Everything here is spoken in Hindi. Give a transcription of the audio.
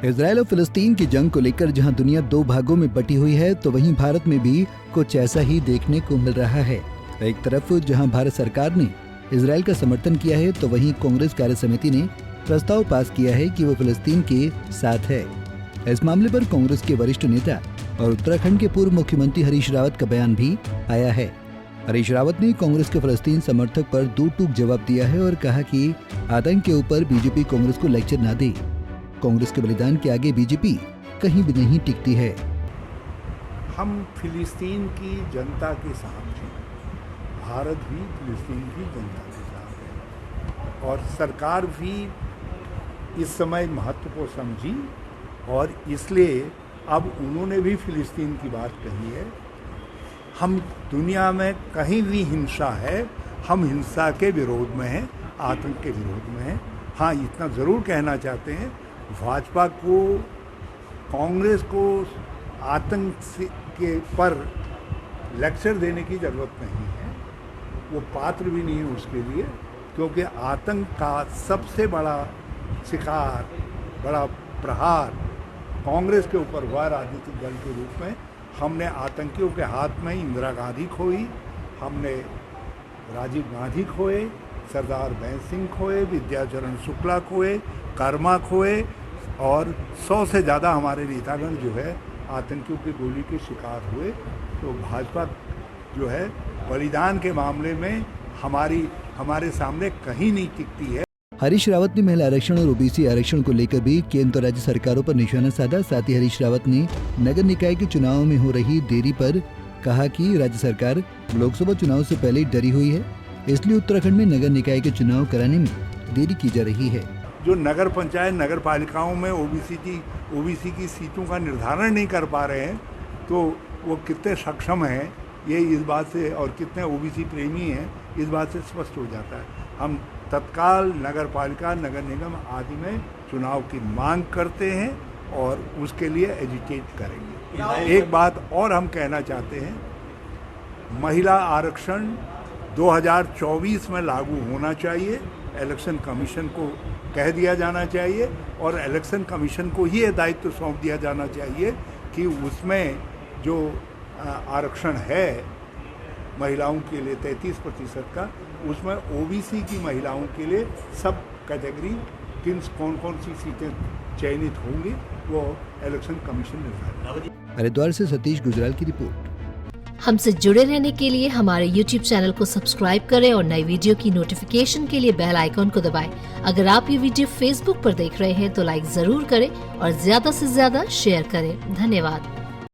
इजराइल और फिलिस्तीन की जंग को लेकर जहां दुनिया दो भागों में बटी हुई है, तो वहीं भारत में भी कुछ ऐसा ही देखने को मिल रहा है। एक तरफ जहां भारत सरकार ने इजराइल का समर्थन किया है, तो वहीं कांग्रेस कार्य समिति ने प्रस्ताव पास किया है कि वो फिलिस्तीन के साथ है। इस मामले पर कांग्रेस के वरिष्ठ नेता और उत्तराखंड के पूर्व मुख्यमंत्री हरीश रावत का बयान भी आया है। हरीश रावत ने कांग्रेस के फिलिस्तीन समर्थक पर दो टूक जवाब दिया है और कहा कि आतंक के ऊपर बीजेपी कांग्रेस को लेक्चर ना दे। कांग्रेस के बलिदान के आगे बीजेपी कहीं भी नहीं टिकती है। हम फिलिस्तीन की जनता के साथ हैं, भारत भी फिलिस्तीन की जनता के साथ है और सरकार भी इस समय महत्व को समझी और इसलिए अब उन्होंने भी फिलिस्तीन की बात कही है। हम दुनिया में कहीं भी हिंसा है, हम हिंसा के विरोध में हैं, आतंक के विरोध में हैं। हाँ, इतना ज़रूर कहना चाहते हैं, भाजपा को, कांग्रेस को आतंक के पर लेक्चर देने की ज़रूरत नहीं है, वो पात्र भी नहीं है उसके लिए, क्योंकि आतंक का सबसे बड़ा शिकार, बड़ा प्रहार कांग्रेस के ऊपर हुआ राजनीतिक दल के रूप में। हमने आतंकियों के हाथ में इंदिरा गांधी खोई, हमने राजीव गांधी खोए, सरदार भैंस सिंह खोए, विद्याचरण शुक्ला खोए, कर्मा खोए और 100 से ज़्यादा हमारे नेतागण जो है आतंकियों की गोली के शिकार हुए। तो भाजपा जो है बलिदान के मामले में हमारे सामने कहीं नहीं टिकती है। हरीश रावत ने महिला आरक्षण और ओबीसी आरक्षण को लेकर भी केंद्र और राज्य सरकारों पर निशाना साधा। साथ ही हरीश रावत ने नगर निकाय के चुनाव में हो रही देरी पर कहा कि राज्य सरकार लोकसभा चुनाव से पहले डरी हुई है, इसलिए उत्तराखंड में नगर निकाय के चुनाव कराने में देरी की जा रही है। जो नगर पंचायत, नगर पालिकाओं में ओबीसी की सीटों का निर्धारण नहीं कर पा रहे हैं, तो वो कितने सक्षम हैं ये इस बात से, और कितने ओबीसी प्रेमी हैं इस बात से स्पष्ट हो जाता है। हम तत्काल नगर पालिका, नगर निगम आदि में चुनाव की मांग करते हैं और उसके लिए एजिटेट करेंगे। एक बात और हम कहना चाहते हैं, महिला आरक्षण 2024 में लागू होना चाहिए, इलेक्शन कमीशन को कह दिया जाना चाहिए और इलेक्शन कमीशन को ही ये दायित्व सौंप दिया जाना चाहिए कि उसमें जो आरक्षण है महिलाओं के लिए 33% का, उसमें ओबीसी की महिलाओं के लिए सब कैटेगरी कौन सी सीटें चयनित होंगी वो इलेक्शन कमीशन निर्धारित। हरिद्वार से सतीश गुजराल की रिपोर्ट। हमसे जुड़े रहने के लिए हमारे YouTube चैनल को सब्सक्राइब करें और नई वीडियो की नोटिफिकेशन के लिए बेल आइकॉन को दबाएं। अगर आप ये वीडियो Facebook पर देख रहे हैं तो लाइक जरूर करें और ज्यादा से ज्यादा शेयर करें। धन्यवाद।